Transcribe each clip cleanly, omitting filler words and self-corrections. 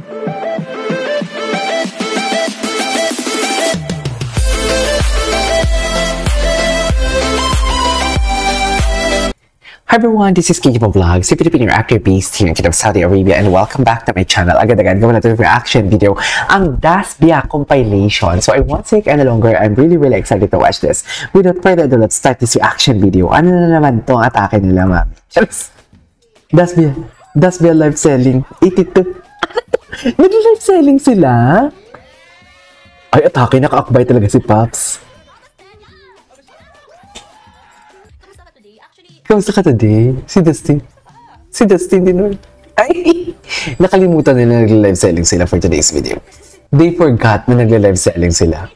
Hi everyone, this is Kiki Vlogs, a Filipino actor based here in Kingdom of Saudi Arabia, and welcome back to my channel. Agad-agad gawin natin reaction video, ang Dasbia compilation. So I won't take any longer. I'm really excited to watch this. Without further ado, let's start this reaction video. Ano na naman itong atake nila, ma'am? Dasbia live selling. 82. Nag-live selling sila? Ay, atake, naka-akbay talaga si Pops. Kamusta ka today? Si Dustin. Si Dustin din nun. Ay! Nakalimutan nila na nag-live selling sila for today's video. They forgot na nag-live selling sila.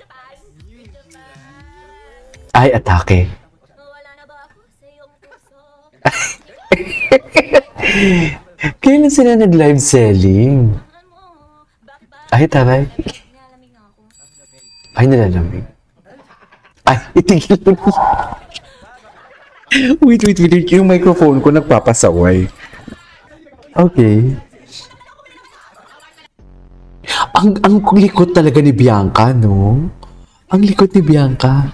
Ay, atake. Kailan sila nag-live selling? Ay, taray. Ay, nalalamig. Ay, itigil mo na. Wait. Yung microphone ko nagpapasaway. Okay. Ang likod talaga ni Bianca, no? Ang likod ni Bianca.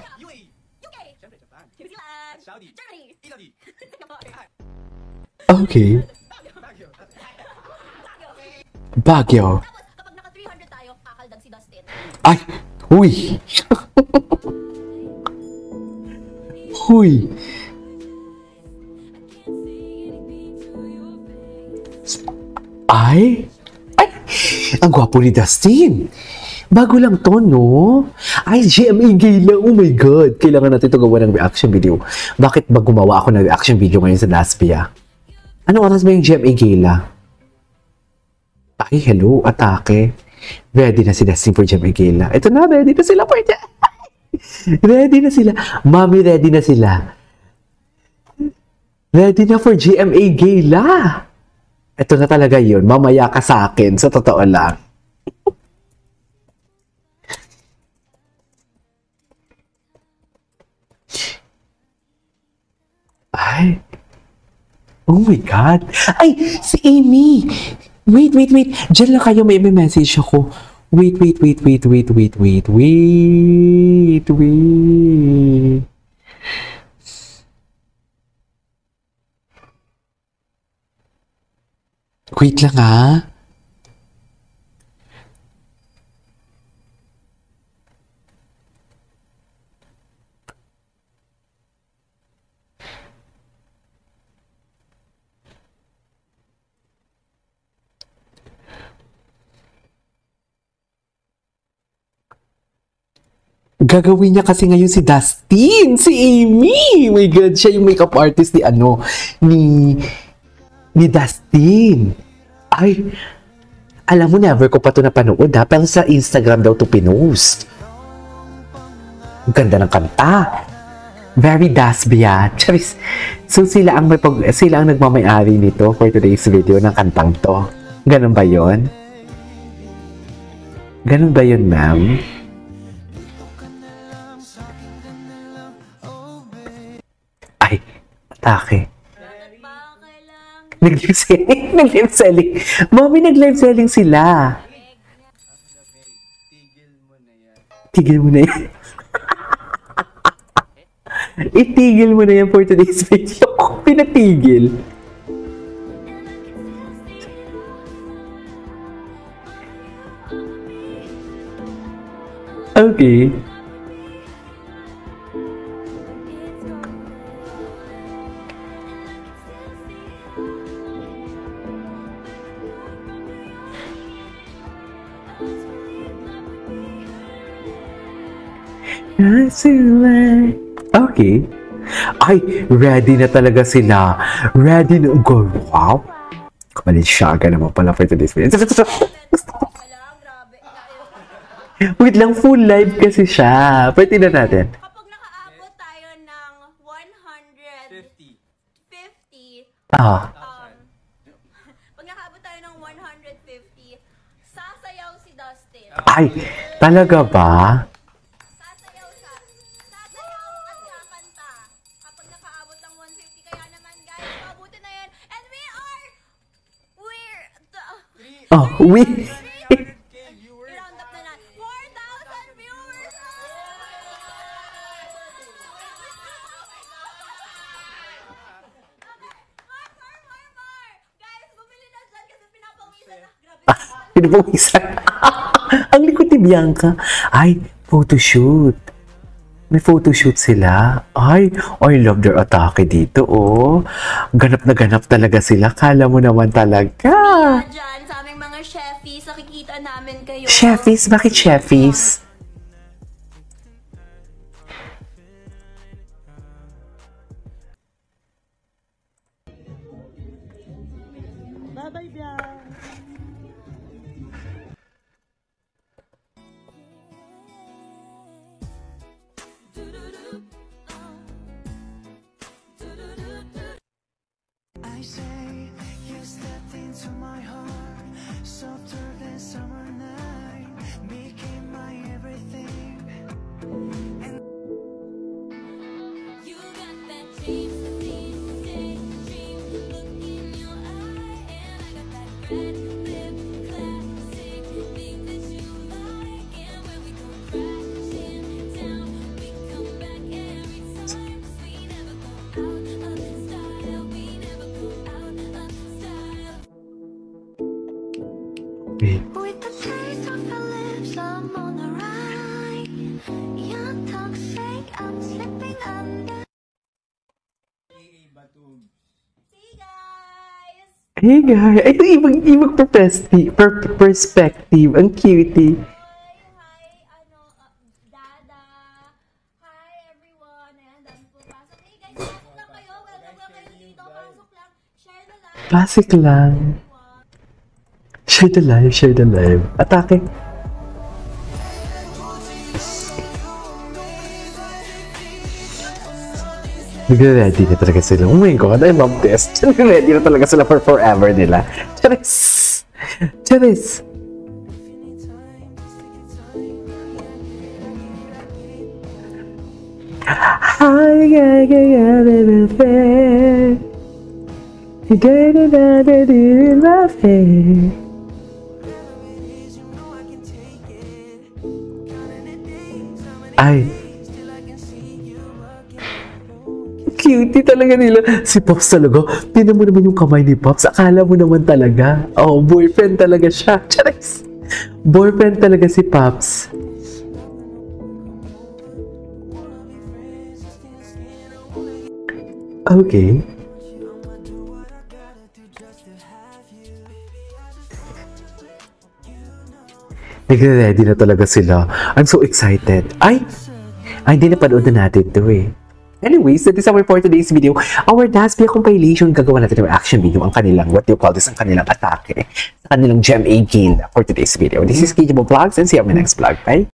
Okay. Baguio. Ay! Huy! Huy! Ay! Ang gwapo ni Dustin! Bago lang to, no? Ay, GMA Gala! Oh my God! Kailangan natin ito gawa ng reaction video. Bakit ba gumawa ako ng reaction video ngayon sa Dasbia? Anong oras ba yung GMA Gala? Ay, hello! Atake! Ready na si Dustin for GMA Gala. Ito na, ready na sila for ready na sila. Mami, ready na sila. Ready na for GMA Gala. Ito na talaga yun. Mamaya ka sa akin. Sa totoo lang. Ay. Oh my God. Ay, si Amy. Wait. Diyan lang kayo. May message ako. Wait. Wait lang, ha? Gagawin niya kasi ngayon si Dustin, si Amy. My God, siya yung makeup artist ni Dustin. Ay, alam mo, never ko pa ito napanood, ha? Pero sa Instagram daw ito pinost. Ang ganda ng kanta. Very Dasbia. So sila ang nagmamay-ari nito for today's video ng kantang to. Ganun ba yun? Ganun ba yun, ma'am? Ay, atake. Nag-live selling. Mami, nag-live selling sila. Tigil mo na yan. Itigil mo na yan for today's video. Pinatigil. Okay. Okay. Ay, ready na talaga sila. Ready na. Wow. Kamalisyaga naman pala for today's video. Wait lang, full live kasi siya. Pwede na natin. Kapag nakaabot tayo ng 150. Pag nakaabot tayo ng 150, sasayaw si Dustin. Ay, talaga ba? Oh, Pinapawisan. Ang likod ni Bianca. Ay, photoshoot. May photoshoot sila. Ay, I love their atake dito, oh. Ganap na ganap talaga sila. Kala mo naman talaga. Diyan, sa aming mga chefies, nakikita namin kayo. Chefies? Bakit chefies? Bye-bye, Bian. I say you stepped into my heart, softer than summer night, became my everything. You got that dream, daydream look in your eye, and I got that red lip classic thing that you like, and when we go crashing down, we come back every time, 'cause we never go out of style, we never go out of style. Wait. With the taste of your lips, I'm on the ride. You're toxic, I'm slipping under. See guys! Hey guys, ito ibang perspective. Ang cutie. Hi, Dada. Hi, everyone. Ayan, dami po pasok. Hey guys, pasok lang kayo. Welcome lang kayo dito. Pasok lang. Share the live. Basic lang. Share the live, share the live. Atake. Nagre-ready na talaga sila. Oh my God, I love this. Nagre-ready na talaga sila for forever nila. Charis! Charis! Ay, cutie talaga nila. Si Pops talaga. Tingnan mo naman yung kamay ni Pops. Akala mo naman talaga. Oh, boyfriend talaga siya. Charis! Boyfriend talaga si Pops. Okay. Nagre-ready na talaga sila. I'm so excited. Ay, hindi napanood na natin ito eh. Anyways, that is our for today's video. Our Dasbia compilation, gagawa natin ng action video, ang kanilang, what do you call this, ang kanilang atake, sa kanilang GMA Gale for today's video. This is KJ Vlogs and see you on my next vlog. Bye!